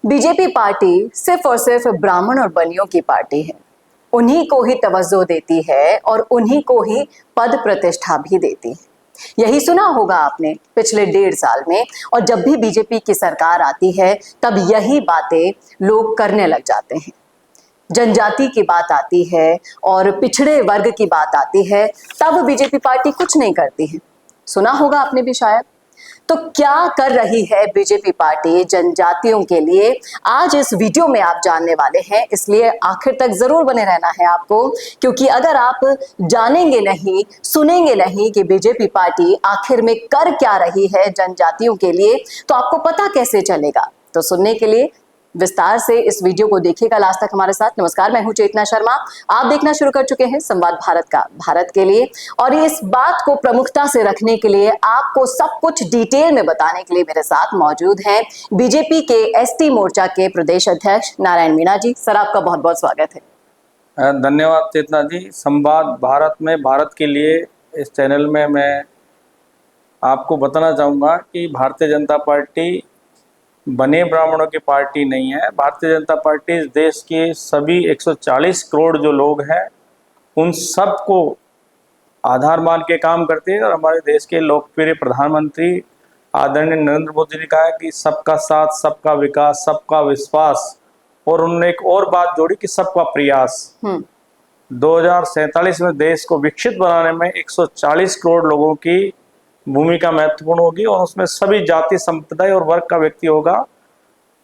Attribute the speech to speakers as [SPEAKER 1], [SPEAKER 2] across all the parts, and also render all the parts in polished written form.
[SPEAKER 1] BJP party सिर्फ और सिर्फ ब्राह्मण और बनियों की पार्टी है। उन्हीं को ही तवज्जो देती है और उन्हीं को ही पद प्रतिष्ठा भी देती है। यही सुना होगा आपने पिछले 1.5 साल में, और जब भी बीजेपी की सरकार आती है तब यही बातें लोग करने लग जाते हैं। जनजाति की बात आती है और पिछड़े वर्ग की बात आती है, तब बीजेपी पार्टी कुछ नहीं करती है। सुना होगा आपने भी शायद। तो क्या कर रही है बीजेपी पार्टी जनजातियों के लिए, आज इस वीडियो में आप जानने वाले हैं। इसलिए आखिर तक जरूर बने रहना है आपको, क्योंकि अगर आप जानेंगे नहीं, सुनेंगे नहीं कि बीजेपी पार्टी आखिर में कर क्या रही है जनजातियों के लिए, तो आपको पता कैसे चलेगा। तो सुनने के लिए विस्तार से इस वीडियो को देखिएगा लास्ट तक हमारे साथ। नमस्कार, मैं हूं चेतना शर्मा। आप देखना शुरू कर चुके हैं संवाद भारत का, भारत के लिए। और इस बात को प्रमुखता से रखने के लिए, आपको सब कुछ डिटेल में बताने के लिए मेरे साथ मौजूद हैं बीजेपी के एसटी मोर्चा के प्रदेश अध्यक्ष नारायण मीणा जी। सर, आपका बहुत बहुत स्वागत है।
[SPEAKER 2] धन्यवाद चेतना जी। संवाद भारत में, भारत के लिए इस चैनल में मैं आपको बताना चाहूँगा कि भारतीय जनता पार्टी बने ब्राह्मणों की पार्टी नहीं है। भारतीय जनता पार्टी इस देश के सभी 140 करोड़ जो लोग हैं उन सब को आधार मान के काम करती है। और हमारे देश के लोकप्रिय प्रधानमंत्री आदरणीय नरेंद्र मोदी ने कहा है कि सबका साथ, सबका विकास, सबका विश्वास, और उन्होंने एक और बात जोड़ी कि सबका प्रयास। 2047 में देश को विकसित बनाने में 140 करोड़ लोगों की भूमिका महत्वपूर्ण होगी, और उसमें सभी जाति, संप्रदाय और वर्ग का व्यक्ति होगा।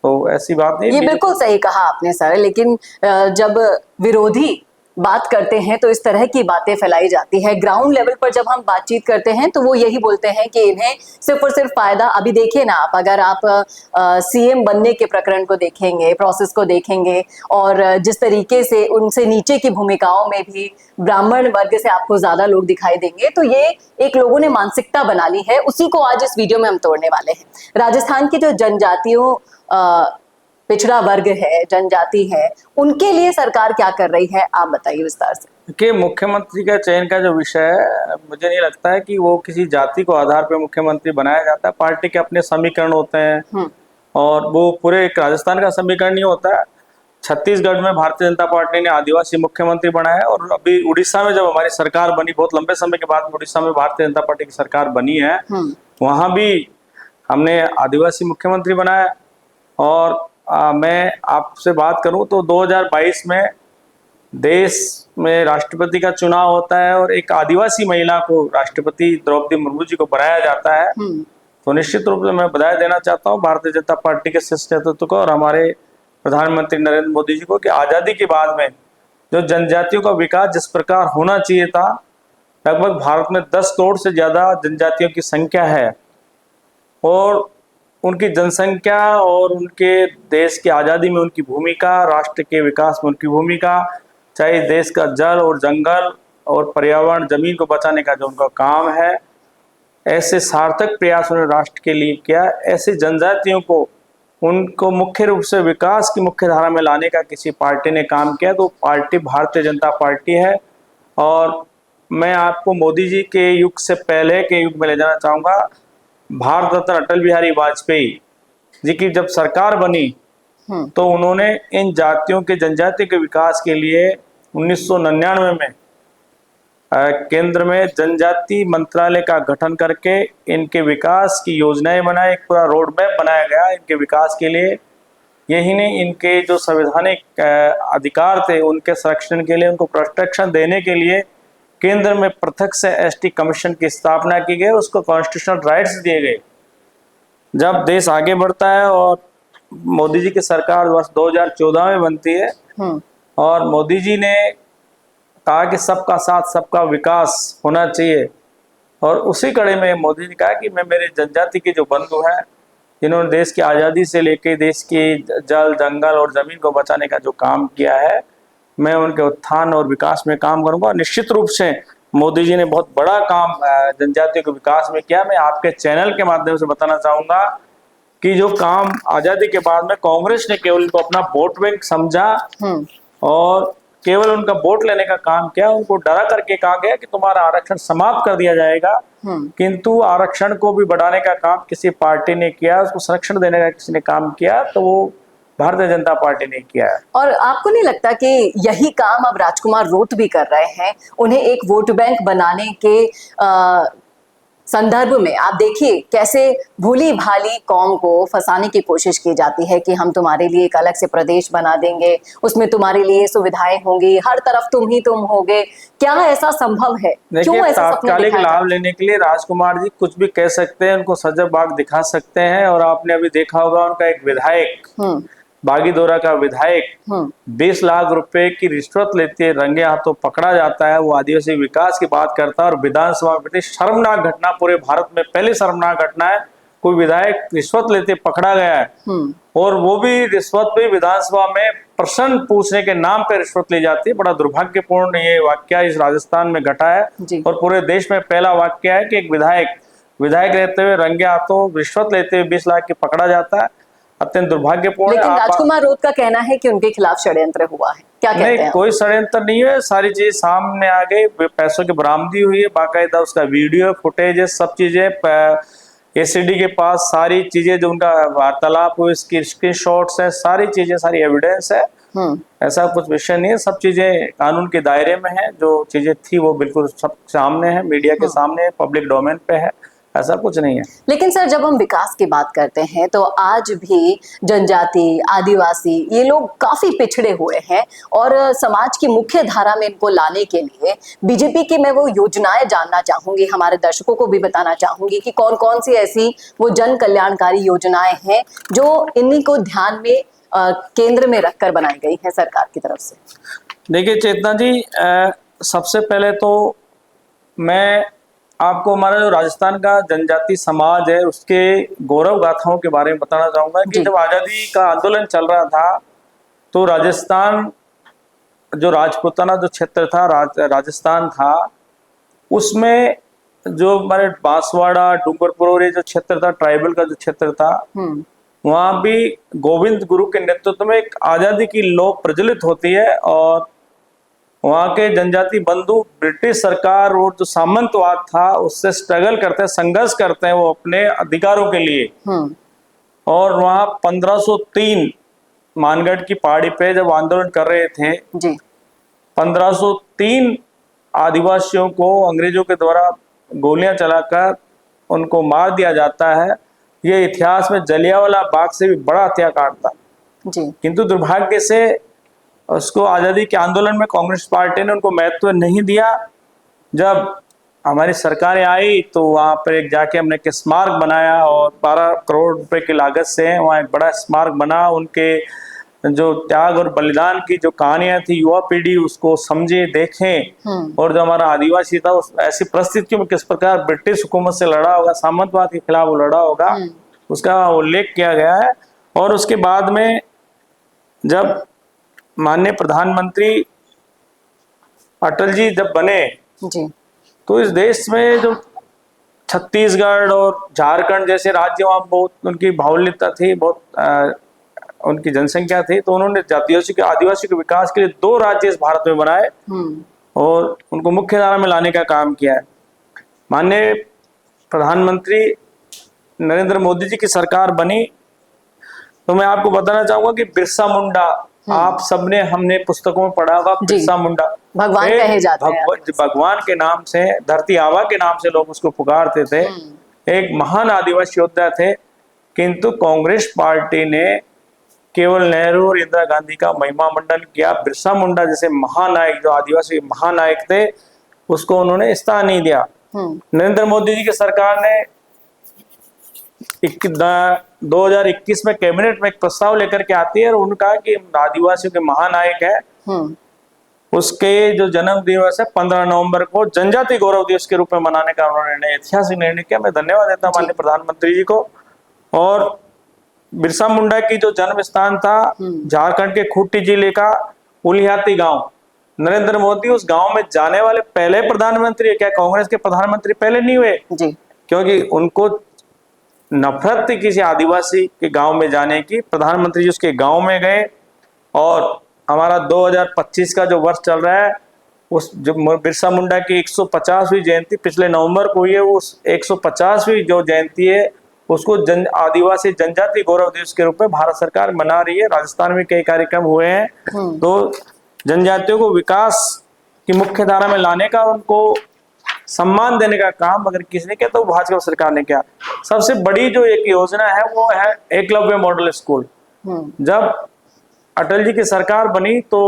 [SPEAKER 2] तो ऐसी बात नहीं।
[SPEAKER 1] ये बिल्कुल सही कहा आपने सर, लेकिन जब विरोधी बात करते हैं तो इस तरह की बातें फैलाई जाती है। ग्राउंड लेवल पर जब हम बातचीत करते हैं तो वो यही बोलते हैं कि इन्हें सिर्फ और सिर्फ फायदा। अभी देखिए ना आप, अगर आप सीएम बनने के प्रकरण को देखेंगे, प्रोसेस को देखेंगे, और जिस तरीके से उनसे नीचे की भूमिकाओं में भी ब्राह्मण वर्ग से आपको ज्यादा लोग दिखाई देंगे, तो ये एक लोगों ने मानसिकता बना ली है। उसी को आज इस वीडियो में हम तोड़ने वाले हैं। राजस्थान की जो जनजातियों पिछड़ा वर्ग है, जनजाति है, उनके लिए सरकार क्या कर रही है, आप बताइए विस्तार से।
[SPEAKER 2] कि मुख्यमंत्री का चयन का जो विषय है, मुझे नहीं लगता है कि वो किसी जाति को आधार पर मुख्यमंत्री बनाया जाता है। पार्टी के अपने समीकरण होते हैं, और वो पूरे एक राजस्थान का समीकरण नहीं होता है। छत्तीसगढ़ में भारतीय जनता पार्टी ने आदिवासी मुख्यमंत्री बनाया, और अभी उड़ीसा में जब हमारी सरकार बनी, बहुत लंबे समय के बाद उड़ीसा में भारतीय जनता पार्टी की सरकार बनी है, वहां भी हमने आदिवासी मुख्यमंत्री बनाया। और मैं आपसे बात करूं तो 2022 में देश में राष्ट्रपति का चुनाव होता है, और एक आदिवासी महिला को राष्ट्रपति द्रौपदी मुर्मू जी को बनाया जाता है। तो निश्चित रूप से मैं बधाई देना चाहता हूं भारतीय जनता पार्टी के शीर्ष नेतृत्व को और हमारे प्रधानमंत्री नरेंद्र मोदी जी को कि आज़ादी के बाद में जो जनजातियों का विकास जिस प्रकार होना चाहिए था, लगभग भारत में 10 करोड़ से ज़्यादा जनजातियों की संख्या है, और उनकी जनसंख्या और उनके देश की आज़ादी में उनकी भूमिका, राष्ट्र के विकास में उनकी भूमिका, चाहे देश का जल और जंगल और पर्यावरण, जमीन को बचाने का जो उनका काम है, ऐसे सार्थक प्रयास उन्होंने राष्ट्र के लिए किया। ऐसे जनजातियों को, उनको मुख्य रूप से विकास की मुख्य धारा में लाने का किसी पार्टी ने काम किया तो पार्टी भारतीय जनता पार्टी है। और मैं आपको मोदी जी के युग से पहले के युग में ले जाना चाहूँगा। भारत रत्न अटल बिहारी वाजपेयी जी की जब सरकार बनी तो उन्होंने इन जातियों के, जनजाति के विकास के लिए 1999 में केंद्र में जनजाति मंत्रालय का गठन करके इनके विकास की योजनाएं बनाई। एक पूरा रोड मैप बनाया गया इनके विकास के लिए। यही नहीं, इनके जो संवैधानिक अधिकार थे उनके संरक्षण के लिए, उनको प्रोटेक्शन देने के लिए केंद्र में पृथक से एसटी कमीशन की स्थापना की गई, उसको कॉन्स्टिट्यूशनल राइट्स दिए गए। जब देश आगे बढ़ता है और मोदी जी की सरकार वर्ष 2014 में बनती है, और मोदी जी ने कहा कि सबका साथ, सबका विकास होना चाहिए, और उसी कड़ी में मोदी जी कहा कि मैं मेरे जनजाति के जो बंधु हैं, जिन्होंने देश की आज़ादी से लेकर देश के जल, जंगल और जमीन को बचाने का जो काम किया है, मैं उनके उत्थान और विकास में काम करूंगा। निश्चित रूप से मोदी जी ने बहुत बड़ा काम जनजातियों के विकास में किया। मैं आपके चैनल के माध्यम से बताना चाहूंगा कि जो काम आज़ादी के बाद में कांग्रेस ने केवल उनको अपना वोट बैंक समझा और केवल उनका वोट लेने का काम किया, उनको डरा करके कहा गया कि तुम्हारा आरक्षण समाप्त कर दिया जाएगा, किंतु आरक्षण को भी बढ़ाने का काम किसी पार्टी ने किया, उसको संरक्षण देने का किसी ने काम किया, तो वो भारतीय जनता पार्टी ने किया है।
[SPEAKER 1] और आपको नहीं लगता कि यही काम अब राजकुमार रोत भी कर रहे हैं? उन्हें एक वोट बैंक बनाने के संदर्भ में आप देखिए कैसे भोली भाली कौम को फंसाने की कोशिश की जाती है कि हम तुम्हारे लिए एक अलग से प्रदेश बना देंगे, उसमें तुम्हारे लिए सुविधाएं होंगी, हर तरफ तुम ही तुम होगे। क्या ऐसा संभव है? क्यों
[SPEAKER 2] देखिए,
[SPEAKER 1] ऐसा सपने
[SPEAKER 2] तात्कालिक
[SPEAKER 1] दिखाए
[SPEAKER 2] लाभ
[SPEAKER 1] जाते हैं?
[SPEAKER 2] लेने के लिए राजकुमार जी कुछ भी कह सकते हैं, उनको सजग बाग दिखा सकते हैं। और आपने अभी देखा होगा उनका एक विधायक, बागीदोरा का विधायक 20 लाख रुपए की रिश्वत लेते रंगे हाथों पकड़ा जाता है। वो आदिवासी विकास की बात करता है और विधानसभा में शर्मनाक घटना, पूरे भारत में पहली शर्मनाक घटना है, कोई विधायक रिश्वत लेते पकड़ा गया है। और वो भी रिश्वत भी विधानसभा में प्रश्न पूछने के नाम पर रिश्वत ली जाती है। बड़ा दुर्भाग्यपूर्ण ये वाकया इस राजस्थान में घटा है और पूरे देश में पहला वाकया है कि एक विधायक रहते हुए रंगे हाथों रिश्वत लेते हुए 20 लाख की पकड़ा जाता है। अत्यंत दुर्भाग्यपूर्ण।
[SPEAKER 1] लेकिन राजकुमार रोत का कहना है कि उनके खिलाफ षड्यंत्र हुआ है, क्या कहते हैं?
[SPEAKER 2] नहीं, कोई षड्यंत्र नहीं है, सारी चीजें सामने आ गई, पैसों की बरामदी हुई है, बाकायदा उसका वीडियो फुटेज है, सब चीजें एसीडी के पास सारी चीजें जो उनका वार्तालाप हुई उसकी स्क्रीनशॉट्स है, सारी चीजें, सारी एविडेंस है। ऐसा कुछ विषय नहीं है, सब चीजें कानून के दायरे में है। जो चीजें थी वो बिल्कुल सब सामने है, मीडिया के सामने, पब्लिक डोमेन पे है, ऐसा कुछ नहीं है।
[SPEAKER 1] लेकिन सर, जब हम विकास की बात करते हैं तो आज भी जनजाति, आदिवासी, ये लोग काफी पिछड़े हुए हैं और समाज की मुख्य धारा में इनको लाने के लिए बीजेपी की मैं वो योजनाएं जानना चाहूंगी, हमारे दर्शकों को भी बताना चाहूंगी कि कौन कौन सी ऐसी वो जन कल्याणकारी योजनाएं हैं जो इन्हीं को ध्यान में केंद्र में रखकर बनाई गई है सरकार की तरफ से।
[SPEAKER 2] देखिए चेतना जी, सबसे पहले तो मैं आपको हमारा जो राजस्थान का जनजाति समाज है उसके गौरव गाथाओं के बारे में बताना चाहूंगा कि जब आजादी का आंदोलन चल रहा था तो राजस्थान, जो राजपूताना जो क्षेत्र था, राजस्थान था, उसमें जो हमारे बांसवाड़ा, डूंगरपुर और ये जो क्षेत्र था, ट्राइबल का जो क्षेत्र था, वहां भी गोविंद गुरु के नेतृत्व में एक आजादी की लौ प्रज्वलित होती है और वहां के जनजाति बंधु ब्रिटिश सरकार और जो सामंतवाद था उससे स्ट्रगल करते हैं, संघर्ष करते हैं वो अपने अधिकारों के लिए। और वहां 1503 मानगढ़ की पहाड़ी पे जब आंदोलन कर रहे थे जी, 1503 आदिवासियों को अंग्रेजों के द्वारा गोलियां चलाकर उनको मार दिया जाता है। ये इतिहास में जलियांवाला बाग से भी बड़ा हत्याकांड था जी। किंतु दुर्भाग्य से उसको आजादी के आंदोलन में कांग्रेस पार्टी ने उनको महत्व नहीं दिया। जब हमारी सरकारें आई तो वहां पर एक जाके हमने एक स्मारक बनाया और 12 करोड़ रुपए की लागत से वहां एक बड़ा स्मारक बना। उनके जो त्याग और बलिदान की जो कहानियां थी, युवा पीढ़ी उसको समझे, देखें। और जो हमारा आदिवासी था उस ऐसी परिस्थितियों में किस प्रकार ब्रिटिश हुकूमत से लड़ा होगा, सामंतवाद के खिलाफ वो लड़ा होगा, उसका उल्लेख किया गया है। और उसके बाद में जब माननीय प्रधानमंत्री अटल जी जब बने जी, तो इस देश में जो छत्तीसगढ़ और झारखंड जैसे राज्य, वहाँ बहुत उनकी बाहुल्यता थी, बहुत उनकी जनसंख्या थी, तो उन्होंने जातीय आदिवासी के विकास के लिए 2 राज्य इस भारत में बनाए और उनको मुख्य धारा में लाने का काम किया है। माननीय प्रधानमंत्री नरेंद्र मोदी जी की सरकार बनी तो मैं आपको बताना चाहूंगा कि बिरसा मुंडा, आप सबने, हमने पुस्तकों में पढ़ा होगा, बिरसा मुंडा
[SPEAKER 1] भगवान कहे जाते हैं,
[SPEAKER 2] भगवान के नाम से, धरती आबा के नाम से लोग उसको पुकारते थे। एक महान आदिवासी योद्धा थे, किंतु कांग्रेस पार्टी ने केवल नेहरू और इंदिरा गांधी का महिमा मंडन किया। बिरसा मुंडा जैसे महानायक, जो आदिवासी महानायक थे, उसको उन्होंने स्थान नहीं दिया। नरेंद्र मोदी जी की सरकार ने 2021 में कैबिनेट में एक प्रस्ताव लेकर के आती है और उन्होंने कहा कि आदिवासियों के महानायक है, उसके जो जन्म दिवस है 15 नवंबर को जनजाति गौरव दिवस के रूप में मनाने का उन्होंने ऐतिहासिक निर्णय किया। मैं धन्यवाद देता हूँ माननीय प्रधानमंत्री जी को। और बिरसा मुंडा की जो जन्म स्थान था झारखंड के खूंटी जिले का उलिहाती गांव, नरेंद्र मोदी उस गांव में जाने वाले पहले प्रधानमंत्री, क्या कांग्रेस के प्रधानमंत्री पहले नहीं हुए जी, क्योंकि उनको नफरत थी किसी आदिवासी के गांव में जाने की। प्रधानमंत्री जी उसके गांव में गए और हमारा 2025 का जो वर्ष चल रहा है, उस जो बिरसा मुंडा की 150वीं जयंती पिछले नवंबर को हुई है, उस 150वीं जो जयंती है उसको आदिवासी जनजाति गौरव दिवस के रूप में भारत सरकार मना रही है। राजस्थान में कई कार्यक्रम हुए हैं। तो जनजातियों को विकास की मुख्य धारा में लाने का, उनको सम्मान देने का काम अगर किसी ने किया तो भाजपा सरकार ने किया। सबसे बड़ी जो एक योजना है वो है एकलव्य मॉडल स्कूल। जब अटल जी की सरकार बनी तो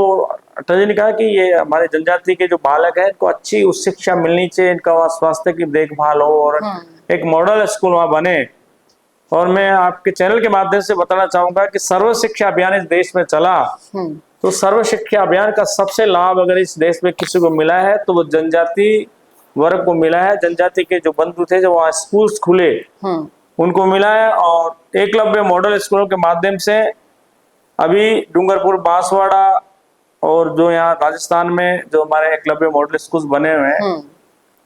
[SPEAKER 2] अटल जी ने कहा कि ये हमारे जनजाति के जो बालक है इनको अच्छी उच्च शिक्षा मिलनी चाहिए, इनका स्वास्थ्य की देखभाल हो और एक मॉडल स्कूल वहां बने। और मैं आपके चैनल के माध्यम से बताना चाहूंगा कि सर्व शिक्षा अभियान इस देश में चला, तो सर्व शिक्षा अभियान का सबसे लाभ अगर इस देश में किसी को मिला है तो वो जनजाति वर्ग को मिला है। जनजाति के जो बंधु थे, जो वहाँ स्कूल्स खुले उनको मिला है। और एकलव्य मॉडल स्कूलों के माध्यम से अभी डूंगरपुर, बांसवाड़ा और जो यहाँ राजस्थान में जो हमारे एकलव्य मॉडल स्कूल बने हुए हैं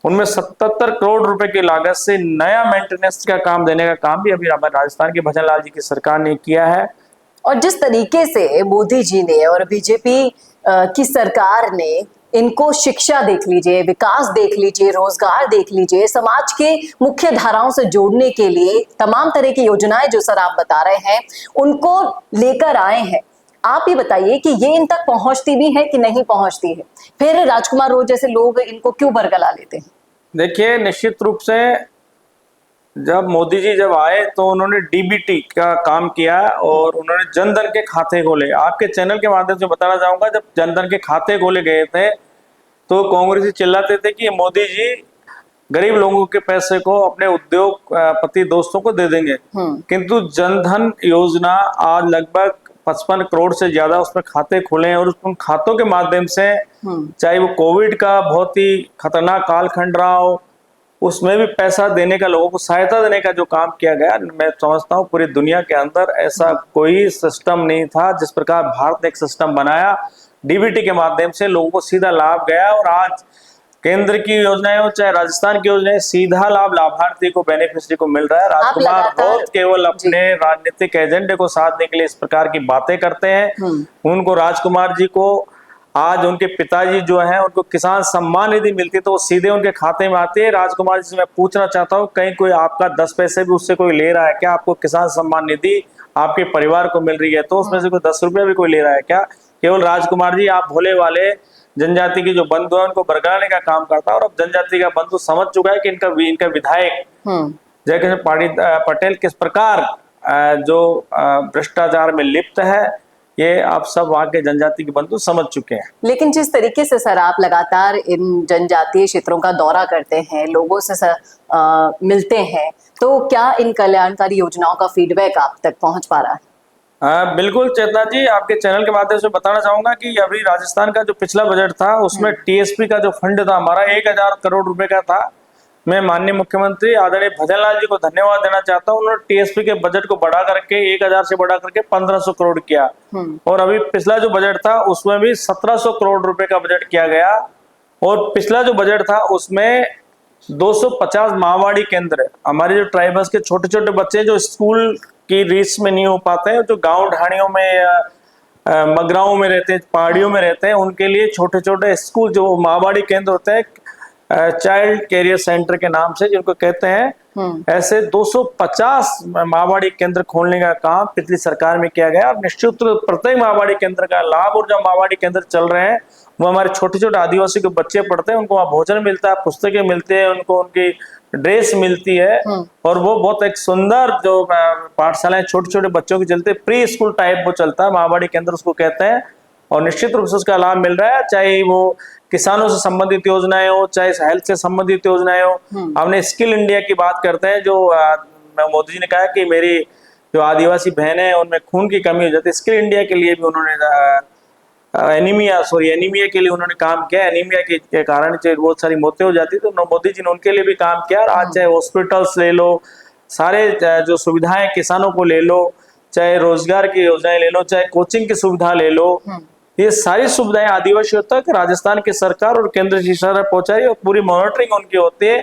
[SPEAKER 2] उनमें 77 करोड़ रुपए की लागत से नया मेंटेनेंस का काम देने का काम भी अभी हमारे राजस्थान के भजन लाल जी की सरकार ने किया है।
[SPEAKER 1] और जिस तरीके से मोदी जी ने और बीजेपी की सरकार ने इनको शिक्षा देख लीजिए, विकास देख लीजिए, रोजगार देख लीजिए, समाज के मुख्य धाराओं से जोड़ने के लिए तमाम तरह की योजनाएं जो सर आप बता रहे हैं उनको लेकर आए हैं। आप ये बताइए कि ये इन तक पहुंचती भी है कि नहीं पहुंचती है? फिर राजकुमार रोज जैसे लोग इनको क्यों बरगला लेते हैं?
[SPEAKER 2] देखिए, निश्चित रूप से जब मोदी जी जब आए तो उन्होंने डीबीटी का काम किया और उन्होंने जनधन के खाते खोले। आपके चैनल के माध्यम से बताना चाहूंगा, जब जनधन के खाते खोले गए थे तो कांग्रेसी चिल्लाते थे कि मोदी जी गरीब लोगों के पैसे को अपने उद्योगपति दोस्तों को दे देंगे। किंतु जनधन योजना आज लगभग 55 करोड़ से ज्यादा उसमें खाते खुले हैं और उन खातों के माध्यम से चाहे वो कोविड का बहुत ही खतरनाक कालखंड रहा हो, उसमें भी पैसा देने का, लोगों को सहायता देने का जो काम किया गया, मैं समझता हूँ पूरी दुनिया के अंदर ऐसा कोई सिस्टम नहीं था जिस प्रकार भारत ने एक सिस्टम बनाया। डीबीटी के माध्यम से लोगों को सीधा लाभ गया और आज केंद्र की योजनाएं हो चाहे राजस्थान की योजनाएं, सीधा लाभ लाभार्थी को, बेनिफिशियरी को मिल रहा है। राजकुमार बहुत केवल अपने राजनीतिक एजेंडे को साधने के लिए इस प्रकार की बातें करते हैं। उनको, राजकुमार जी को आज उनके पिताजी जो हैं उनको किसान सम्मान निधि मिलती तो वो सीधे उनके खाते में आती है। राजकुमार जी से मैं पूछना चाहता हूँ, कहीं कोई आपका 10 पैसे भी उससे कोई ले रहा है क्या? आपको किसान सम्मान निधि आपके परिवार को मिल रही है तो उसमें से कोई 10 रुपया भी कोई ले रहा है क्या? केवल राजकुमार जी, आप भोले वाले जनजाति की जो बंधु है उनको बरगलाने का काम करता है। और अब जनजाति का बंधु समझ चुका है कि इनका विधायक जयकिशन पटेल किस प्रकार जो भ्रष्टाचार में लिप्त है, ये आप सब वहाँ के जनजाति के बंधु समझ चुके हैं।
[SPEAKER 1] लेकिन जिस तरीके से सर आप लगातार इन जनजातीय क्षेत्रों का दौरा करते हैं, लोगों से मिलते हैं, तो क्या इन कल्याणकारी योजनाओं का फीडबैक आप तक पहुंच पा रहा है?
[SPEAKER 2] बिल्कुल चेतना जी, आपके चैनल के माध्यम से बताना चाहूंगा कि अभी राजस्थान का जो पिछला बजट था उसमें टीएसपी का जो फंड था हमारा 1000 करोड़ रुपए का था। मैं माननीय मुख्यमंत्री आदरणीय भजन लाल जी को धन्यवाद देना चाहता हूँ। उन्होंने टीएसपी के बजट को बढ़ा करके 1000 से बढ़ा करके 1500 करोड़ किया। और अभी पिछला जो बजट था उसमें भी 1700 करोड़ रुपए का बजट किया गया। और पिछला जो बजट था उसमें 250 माहवाड़ी केंद्र, हमारे जो ट्राइबल्स के छोटे छोटे बच्चे जो स्कूल की रीच में नहीं हो पाते हैं, जो गांव ढाणियों में या मगराओं में रहते हैं, पहाड़ियों में रहते हैं, उनके लिए छोटे छोटे स्कूल जो माहवाड़ी केंद्र होते हैं, चाइल्ड कैरियर सेंटर के नाम से जिनको कहते हैं, ऐसे 250 माहवाड़ी केंद्र खोलने का काम पिछली सरकार में किया गया। और निश्चित रूप प्रत्येक माहवाड़ी केंद्र का लाभ, और जो माहवाड़ी केंद्र चल रहे हैं वो हमारे छोटे छोटे आदिवासी के बच्चे पढ़ते हैं, उनको वहाँ भोजन मिलता है, पुस्तकें मिलती है, उनको उनकी ड्रेस मिलती है। और वो बहुत एक सुंदर जो पाठशालाएं छोटे छोटे बच्चों की चलते, प्री स्कूल टाइप वो चलता है, माहवाड़ी केंद्र उसको कहते हैं। और निश्चित रूप से उसका लाभ मिल रहा है, चाहे वो किसानों से संबंधित योजनाएं हो, चाहे हेल्थ से संबंधित योजनाएं हो। हमने स्किल इंडिया की बात करते हैं, जो मोदी जी ने कहा कि मेरी जो आदिवासी बहनें हैं उनमें खून की कमी हो जाती है, स्किल इंडिया के लिए भी उन्होंने एनीमिया के लिए उन्होंने काम किया। एनीमिया के कारण बहुत सारी मौतें हो जाती, तो मोदी जी ने उनके लिए भी काम किया। और आज चाहे हॉस्पिटल्स ले लो, सारे जो सुविधाएं किसानों को ले लो, चाहे रोजगार की योजनाएं ले लो, चाहे कोचिंग की सुविधा ले लो, ये सारी सुविधाएं आदिवासियों तक राजस्थान की सरकार और केंद्र की सरकार पहुंचाई और पूरी मॉनिटरिंग उनकी होती है।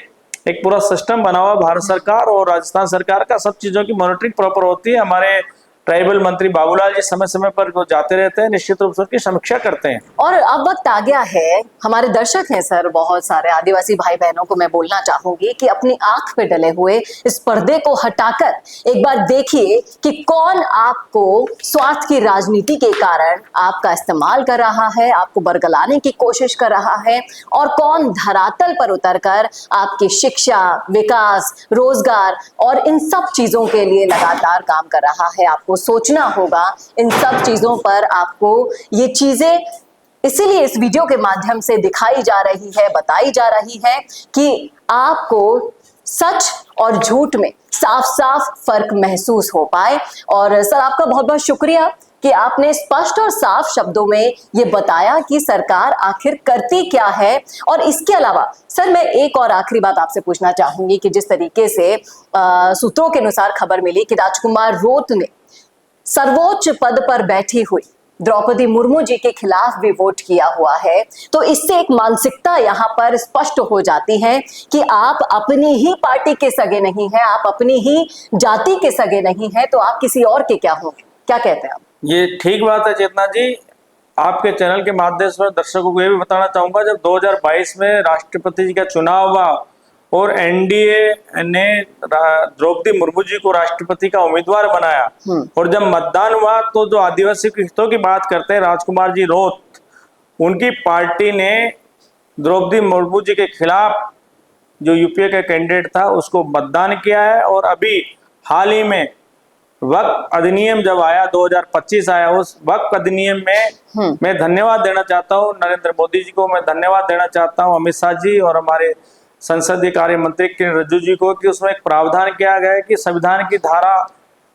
[SPEAKER 2] एक पूरा सिस्टम बना हुआ भारत सरकार और राजस्थान सरकार का, सब चीजों की मॉनिटरिंग प्रॉपर होती है। हमारे ट्राइबल मंत्री बाबूलाल जी समय समय पर वो जाते रहते हैं, निश्चित रूप से उसकी समीक्षा करते हैं।
[SPEAKER 1] और अब वक्त आ गया है, हमारे दर्शक हैं सर बहुत सारे आदिवासी भाई बहनों को मैं बोलना चाहूंगी कि अपनी आंख पे डले हुए इस पर्दे को हटाकर एक बार देखिए कि कौन आपको स्वार्थ की राजनीति के कारण आपका इस्तेमाल कर रहा है, आपको बरगलाने की कोशिश कर रहा है, और कौन धरातल पर उतरकर आपकी शिक्षा, विकास, रोजगार और इन सब चीजों के लिए लगातार काम कर रहा है। आपको सोचना होगा इन सब चीजों पर। आपको ये चीजें इसीलिए इस वीडियो के माध्यम से दिखाई जा रही है, बताई जा रही है कि आपको सच और झूठ में साफ साफ फर्क महसूस हो पाए। और सर आपका बहुत बहुत शुक्रिया कि आपने स्पष्ट और साफ शब्दों में ये बताया कि सरकार आखिर करती क्या है। और इसके अलावा सर मैं एक और आखिरी बात आपसे पूछना चाहूंगी कि जिस तरीके से सूत्रों के अनुसार खबर मिली कि राजकुमार रोत ने सर्वोच्च पद पर बैठी हुई द्रौपदी मुर्मू जी के खिलाफ भी वोट किया हुआ है, तो इससे एक मानसिकता यहाँ पर स्पष्ट हो जाती है कि आप अपनी ही पार्टी के सगे नहीं हैं, आप अपनी ही जाति के सगे नहीं हैं, तो आप किसी और के क्या होंगे? क्या कहते हैं आप?
[SPEAKER 2] ये ठीक बात है चेतना जी। आपके चैनल के माध्यम से दर्शकों को ये भी बताना चाहूंगा, जब 2022 में राष्ट्रपति जी का चुनाव हुआ और एनडीए ने द्रौपदी मुर्मू जी को राष्ट्रपति का उम्मीदवार बनाया, और जब मतदान हुआ तो जो आदिवासी के हितों की बात करते हैं राजकुमार जी रोत, उनकी पार्टी ने द्रौपदी मुर्मू जी के खिलाफ जो यूपीए का कैंडिडेट था उसको मतदान किया है। और अभी हाल ही में वक्फ अधिनियम जब आया, 2025 आया, उस वक्फ अधिनियम में मैं धन्यवाद देना चाहता हूँ नरेंद्र मोदी जी को, मैं धन्यवाद देना चाहता हूँ अमित शाह जी और हमारे संसदीय कार्य मंत्री किरण रिजिजू जी को, कि उसमें एक प्रावधान किया गया है कि संविधान की धारा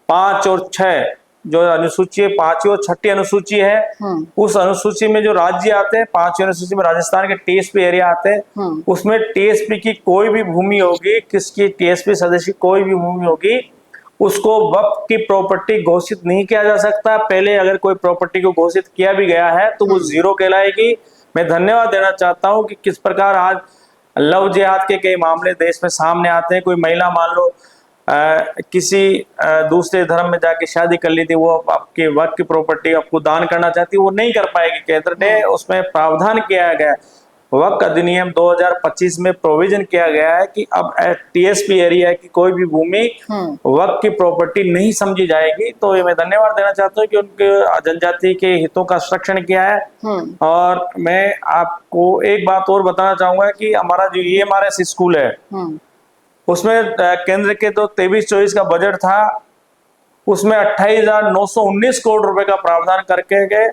[SPEAKER 2] 5 और 6 जो अनुसूची है, 5वीं और 6ठी अनुसूची है, उस अनुसूची में जो राज्य आते हैं, 5वीं अनुसूची में राजस्थान के टीएसपी एरिया आते हैं, उसमें टीएसपी की कोई भी भूमि होगी, किसकी टीएसपी सदस्य की कोई भी भूमि होगी, उसको वक्फ की प्रॉपर्टी घोषित नहीं किया जा सकता। पहले अगर कोई प्रॉपर्टी को घोषित किया भी गया है तो वो जीरो कहलाएगी। मैं धन्यवाद देना चाहता हूं कि किस प्रकार आज लव जिहाद के कई मामले देश में सामने आते हैं। कोई महिला मान लो किसी दूसरे धर्म में जाके शादी कर ली थी, वो आपके वक्फ की प्रॉपर्टी आपको दान करना चाहती है, वो नहीं कर पाएगी। केंद्र ने उसमें प्रावधान किया गया, वक्फ अधिनियम 2025 में प्रोविजन किया गया है कि अब टीएसपी एरिया की कोई भी भूमि वक्फ की प्रॉपर्टी नहीं समझी जाएगी। तो ये मैं धन्यवाद देना चाहता हूँ कि उनके जनजाति के हितों का संरक्षण किया है। और मैं आपको एक बात और बताना चाहूंगा कि हमारा जो EMRS स्कूल है उसमें केंद्र के तो 23-24 का बजट था, उसमें 28,919 करोड़ रुपए का प्रावधान करके गए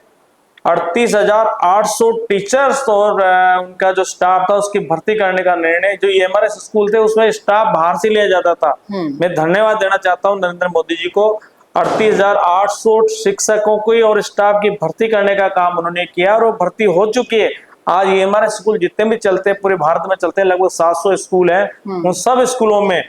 [SPEAKER 2] 38,800 टीचर्स और उनका जो स्टाफ था उसकी भर्ती करने का निर्णय, जो EMRS स्कूल थे उसमें स्टाफ बाहर से लिया जाता था। मैं धन्यवाद देना चाहता हूं नरेंद्र मोदी जी को, 38,800 शिक्षकों की और स्टाफ की भर्ती करने का काम उन्होंने किया और वो भर्ती हो चुकी है। आज EMRS स्कूल जितने भी चलते हैं पूरे भारत में चलते हैं, लगभग 700 स्कूल हैं, उन सब स्कूलों में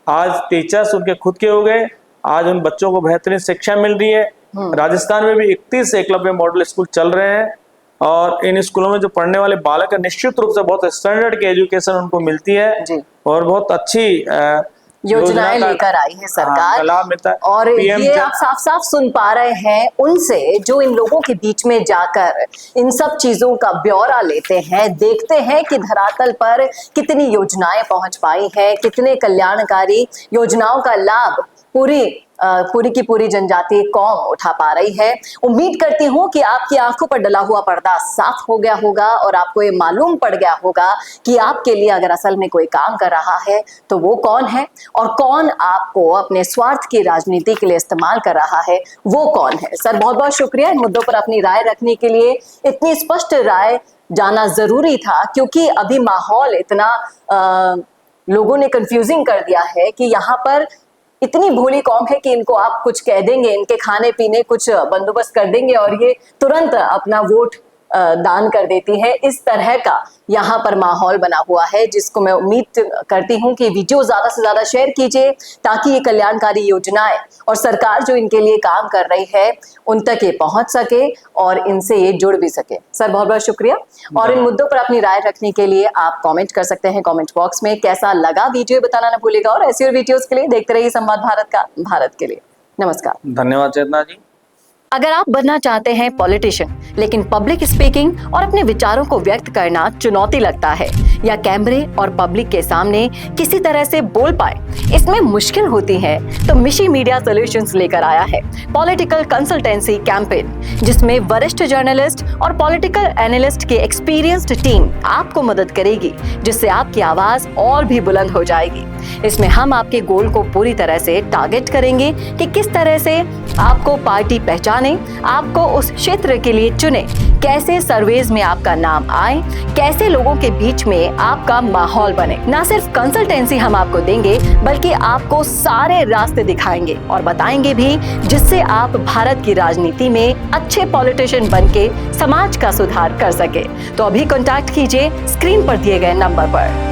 [SPEAKER 2] आज टीचर्स उनके खुद के हो गए। आज उन बच्चों को बेहतरीन शिक्षा मिल रही है। राजस्थान में भी 31 एकलव्य मॉडल स्कूल चल रहे हैं और इन स्कूलों में जो पढ़ने वाले बालक है निश्चित रूप से बहुत स्टैंडर्ड की एजुकेशन उनको मिलती है जी। और बहुत अच्छी
[SPEAKER 1] योजनाएं लेकर आई है सरकार।
[SPEAKER 2] लाभ मिलता है।
[SPEAKER 1] और ये आप साफ साफ सुन पा रहे हैं उनसे जो इन लोगों के बीच में जाकर इन सब चीजों का ब्यौरा लेते हैं, देखते हैं कि धरातल पर कितनी योजनाएं पहुंच पाई है, कितने कल्याणकारी योजनाओं का लाभ पूरी की पूरी जनजातीय कौम उठा पा रही है। उम्मीद करती हूँ कि आपकी आंखों पर डला हुआ पर्दा साफ हो गया होगा और आपको ये मालूम पड़ गया होगा कि आपके लिए अगर असल में कोई काम कर रहा है तो वो कौन है और कौन आपको अपने स्वार्थ की राजनीति के लिए इस्तेमाल कर रहा है, वो कौन है। सर बहुत बहुत शुक्रिया इन मुद्दों पर अपनी राय रखने के लिए। इतनी स्पष्ट राय जाना जरूरी था क्योंकि अभी माहौल इतना लोगों ने कंफ्यूजिंग कर दिया है कि यहाँ पर इतनी भोली कौम है कि इनको आप कुछ कह देंगे, इनके खाने पीने कुछ बंदोबस्त कर देंगे और ये तुरंत अपना वोट दान कर देती है। इस तरह का यहाँ पर माहौल बना हुआ है जिसको मैं उम्मीद करती हूँ कि वीडियो ज्यादा से ज्यादा शेयर कीजिए ताकि ये कल्याणकारी योजनाएं और सरकार जो इनके लिए काम कर रही है उन तक ये पहुंच सके और इनसे ये जुड़ भी सके। सर बहुत बहुत शुक्रिया। और इन मुद्दों पर अपनी राय रखने के लिए आप कॉमेंट कर सकते हैं कॉमेंट बॉक्स में। कैसा लगा वीडियो बताना ना भूलिएगा और ऐसी और वीडियोज के लिए देखते रहिए संवाद भारत के लिए। नमस्कार।
[SPEAKER 2] धन्यवाद चेतना जी।
[SPEAKER 1] अगर आप बनना चाहते हैं पॉलिटिशियन, लेकिन पब्लिक स्पीकिंग और अपने विचारों को व्यक्त करना चुनौती लगता है, या कैमरे और पब्लिक के सामने किसी तरह से बोल पाए इसमें मुश्किल होती है, तो मिशी मीडिया सॉल्यूशंस लेकर आया है पॉलिटिकल कंसल्टेंसी कैंपेन, जिसमें वरिष्ठ जर्नलिस्ट और पॉलिटिकल एनालिस्ट की एक्सपीरियंस्ड टीम आपको मदद करेगी, जिससे आपकी आवाज और भी बुलंद हो जाएगी। इसमें हम आपके गोल को पूरी तरह से टारगेट करेंगे कि किस तरह से आपको पार्टी पहचाने, आपको उस क्षेत्र के लिए चुने, कैसे सर्वेज में आपका नाम आए, कैसे लोगों के बीच में आपका माहौल बने। ना सिर्फ कंसल्टेंसी हम आपको देंगे, बल्कि आपको सारे रास्ते दिखाएंगे और बताएंगे भी, जिससे आप भारत की राजनीति में अच्छे पॉलिटिशियन बनके समाज का सुधार कर सके। तो अभी कॉन्टैक्ट कीजिए स्क्रीन पर दिए गए नंबर पर।